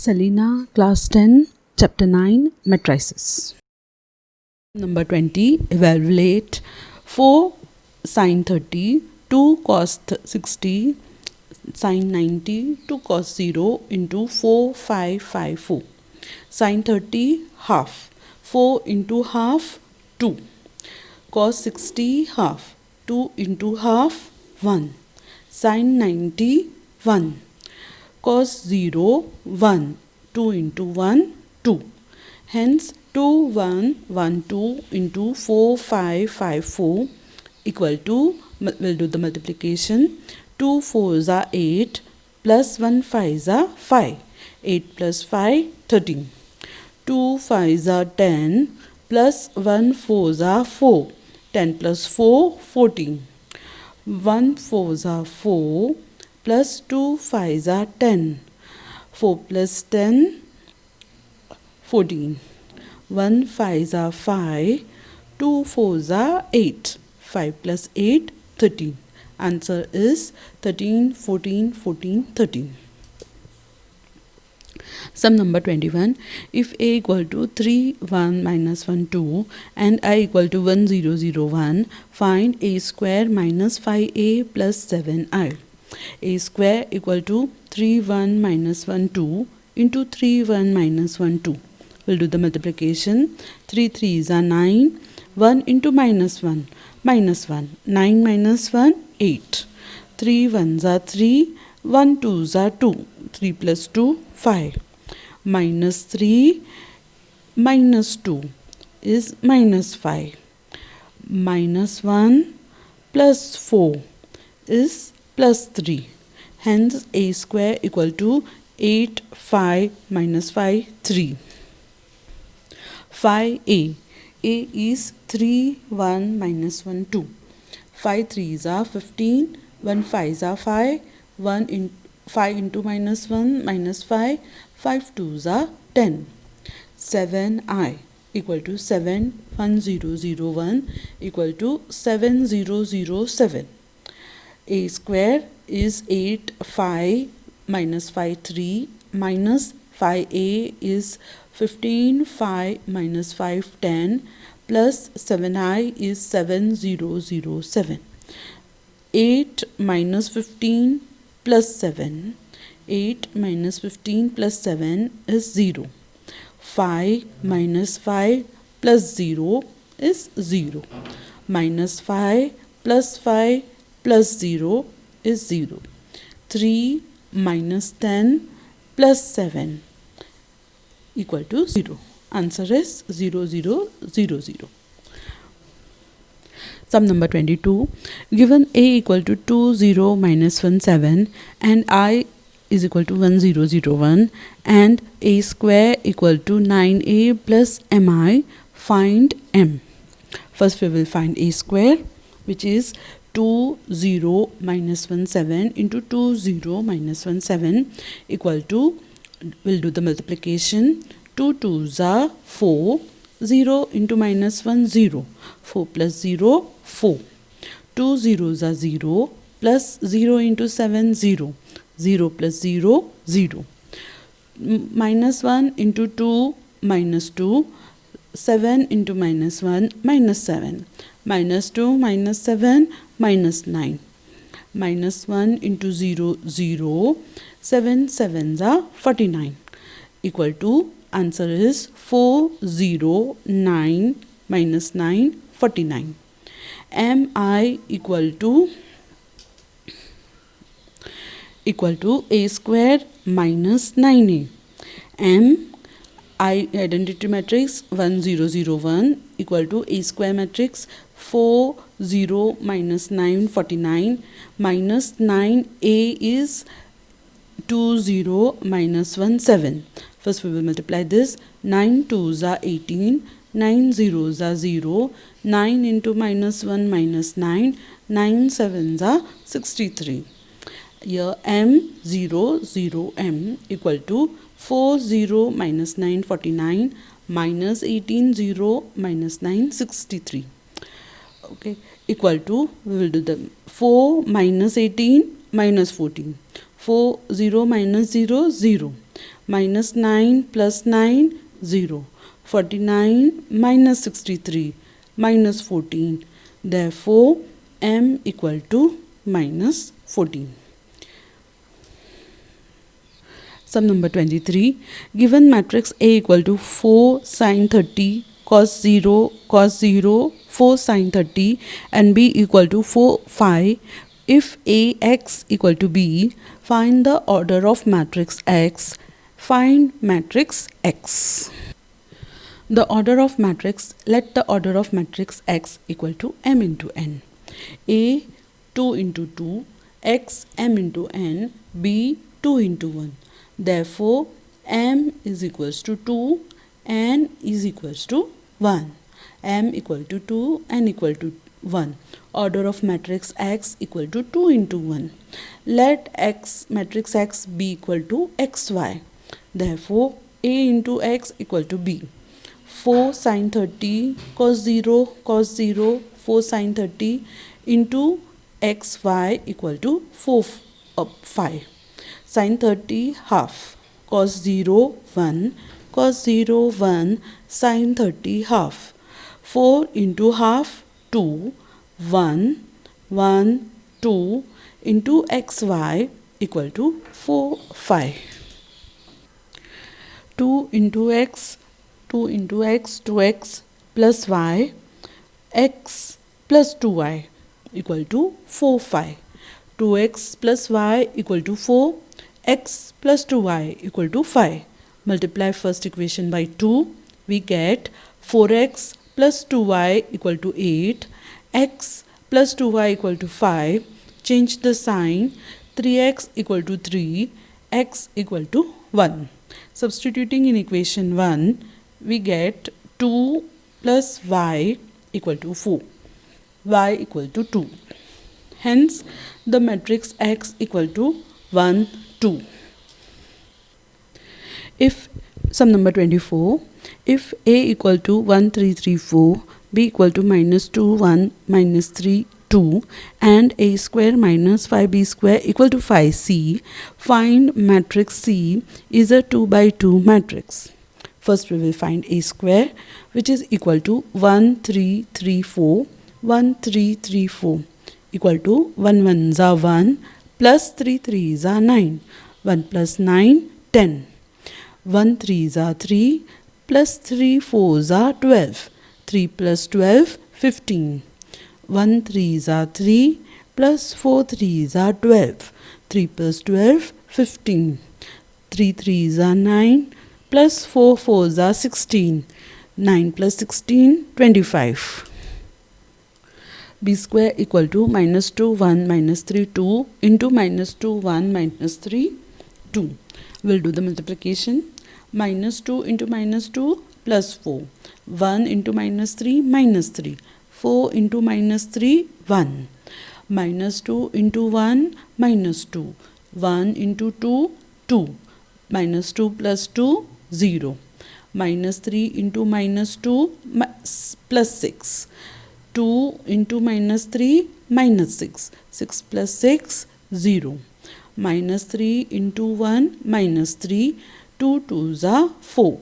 Selena, Class 10, Chapter 9, Matrices. Number 20, evaluate 4 sin 30, 2 cos 60, sin 90, 2 cos 0 into 4, 5, 5, 4. Sin 30, half. 4 into half, 2. Cos 60, half. 2 into half, 1. Sin 90, 1. Cos 0, 1. 2 into 1, 2. Hence 2, 1, 1, 2 into 4, 5, 5, 4 equal to, we'll do the multiplication. 2 4s are 8 plus 1 5s are 5. 8 plus 5, 13. 2 5s are 10 plus 1 4s are 4. 10 plus 4, 14. 1 4s are 4 plus 2 5s are 10. 4 plus 10, 14. 1 5s are 5. 2 4s are 8. 5 plus 8, 13. Answer is 13, 14, 14, 13. Sum number 21. If a equal to 3, 1, minus 1, 2 and I equal to 1, 0, 0, 1, find a square minus 5a plus 7i. A square equal to 3, 1, minus 1, 2 into 3, 1, minus 1, 2. We'll do the multiplication. 3 3s are 9. 1 into minus 1. Minus 1. 9 minus 1, 8. 3 1s are 3. 1 2s are 2. 3 plus 2, 5. Minus 3 minus 2 is minus 5. Minus 1 plus 4 is plus 3. Hence a square equal to 8, 5, minus 5, 3. 5a. A is 3, 1, minus 1, 2. 5 3s are 15. 1 5s are 5. 5 into minus 1, minus 5. 5 2s are 10. 7i equal to 7, 1, 0, 0, 1 equal to 7, 0, 0, 7. A square is 8, 5, minus 5, 3, minus 5a is 15, 5, minus 5, 10, plus 7i is 7, 0, 0, 7. 8 minus 15 plus 7. 8 minus 15 plus 7 is 0. 5 minus 5 plus 0 is 0. Minus 5 plus 5 plus 0 is 0. 3 minus 10 plus 7 equal to 0. Answer is 0, 0, 0, 0. Sum number 22. Given a equal to 2, 0, minus 1, 7 and I is equal to 1, 0, 0, 1 and a square equal to 9a plus mi, find m. First we will find a square, which is 2, 0, minus 1, 7 into 2, 0, minus 1, 7 equal to, we'll do the multiplication. 2 2s are 4. 0 into minus 1, 0. 4 plus 0, 4. 2 zeros are 0. Plus 0 into 7, 0. 0 plus 0, 0. Minus 1 into 2, minus 2. 7 into minus 1, minus 7. Minus 2, minus 7, minus 9. Minus 1 into 0, 0. 7 7s are 49. Equal to, answer is 4, 0, 9, minus 9, 49. Mi equal to a square minus 9a. M, I identity matrix 1, 0, 0, 1 equal to a square matrix 4, 0, minus 9, 49 minus 9a is 2, 0, minus 1, 7. First we will multiply this. 9 2s are 18. 9 zeros are 0. 9 into minus 1 minus 9. 9 7s are 63. Here m 0 0 m equal to 4 0 minus 9 49 minus 18 0 minus 9 63. Okay, equal to, we will do the 4 minus 18 minus 14. 4 0 minus 0 0 minus 9 plus 9, 0. 49 minus 63 minus 14. Therefore, m equal to minus 14. Sum number 23. Given matrix A equal to 4 sin 30 cos 0 cos 0 4 sin 30 and B equal to 4 phi. If Ax equal to B, find the order of matrix X. Find matrix X. The order of matrix, let the order of matrix X equal to m into n. A 2 into 2, X m into n, B 2 into 1. Therefore, m is equals to 2, n is equals to 1. M equal to 2, n equal to 1. Order of matrix X equal to 2 into 1. Let X matrix X be equal to xy. Therefore, A into X equal to B. 4 sin 30 cos 0 cos 0 4 sin 30 into xy equal to 4 5. Sin 30 half, cos 0 1, cos 0 1, sin 30 half. 4 into half 2, 1 1 2 into xy equal to 4 5. 2 into x 2x plus y, x plus 2y equal to 4 5. 2x plus y equal to 4, x plus 2y equal to 5. Multiply first equation by 2, we get 4x plus 2y equal to 8, x plus 2y equal to 5. Change the sign, 3x equal to 3, x equal to 1. Substituting in equation 1, we get 2 plus y equal to 4, y equal to 2. Hence, the matrix X equal to 1, 2. If sum number 24, if A equal to 1, 3, 3, 4, B equal to minus 2, 1, minus 3, 2, and A square minus 5B square equal to 5C, find matrix C is a 2 by 2 matrix. First we will find A square, which is equal to 1, 3, 3, 4, 1, 3, 3, 4. Equal to 1 1s are 1 plus 3 3s are 9. 1 plus 9, 10. 1 3s are 3 plus 3 4s are 12. 3 plus 12, 15. 1 3s are 3 plus 4 3s are 12. 3 plus 12, 15. 3 3s are 9 plus 4 4s are 16. 9 plus 16, 25. B square equal to minus 2 1 minus 3 2 into minus 2 1 minus 3 2. We'll do the multiplication. Minus 2 into minus 2 plus 4. 1 into minus 3 minus 3. 4 into minus 3 1. Minus 2 into 1 minus 2. 1 into 2 2. Minus 2 plus 2 0. Minus 3 into minus 2 plus 6. 2 into minus 3 minus 6. 6 plus 6, 0. Minus 3 into 1 minus 3. 2 2s are 4.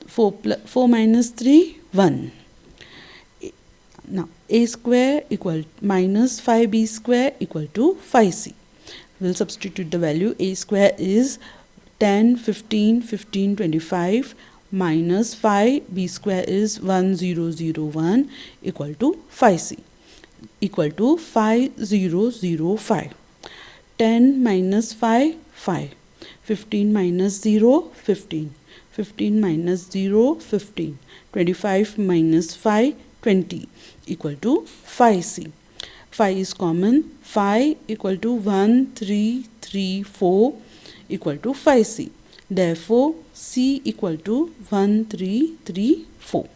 4 minus 3, 1. Now A square equal minus 5B square equal to 5C. We'll substitute the value. A square is 10, 15, 15, 25. Minus 5 B square is 1001 equal to 5C equal to 5005. 10 minus 5, 5. 15 minus 0, 15. 15 minus 0, 15. 25 minus 5, 20 equal to 5C. 5 is common. 5 equal to 1, 3, 3, 4 equal to 5C. Therefore, C equal to 1, 3, 3, 4.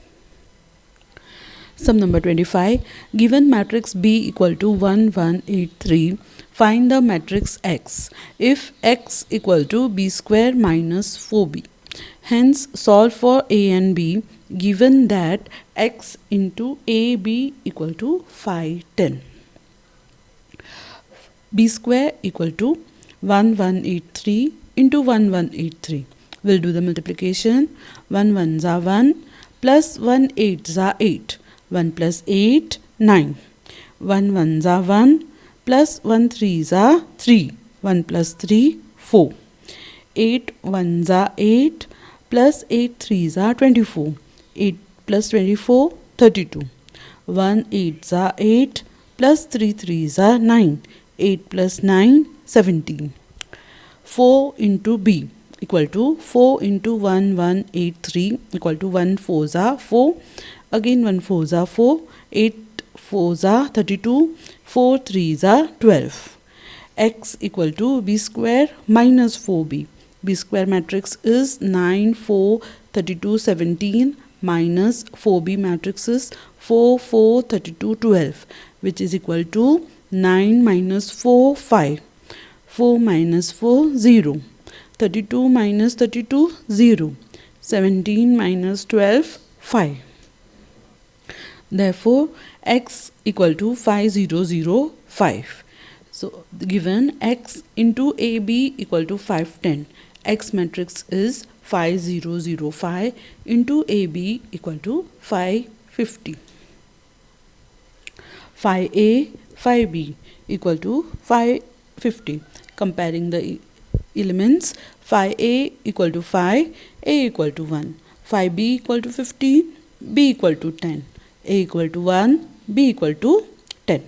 Sum number 25. Given matrix B equal to 1, 1, 8, 3, find the matrix X if X equal to B square minus 4B. Hence, solve for A and B given that X into AB equal to 5, 10. B square equal to 1183 into 1183. We'll do the multiplication. 1 ones are 1, plus 1 eights are 8. 1 plus 8, 9. 1 ones are 1, plus 1 threes are 3. 1 plus 3, 4. 8 ones are 8, plus 8 threes are 24. 8 plus 24, 32. 1 eights are 8, plus 3 threes are 9. 8 plus 9, 17. 4 into B equal to 4 into 1, 1, 8, 3 equal to 1 fours are 4. Again 1 fours are 4. 8 fours are 32. 4 threes are 12. X equal to B square minus 4B. B square matrix is 9, 4, 32, 17 minus 4B matrix is 4, 4, 32, 12, which is equal to 9 minus 4, 5. 4 minus 4, 0. 32 minus 32, 0. 17 minus 12, 5. Therefore, x equal to 5005. So, given x into AB equal to 510. X matrix is 5005 into AB equal to 550. 5A, 5B equal to 550. Comparing the elements, 5A equal to 5, A equal to 1. 5B equal to 50, B equal to 10. A equal to 1, B equal to 10.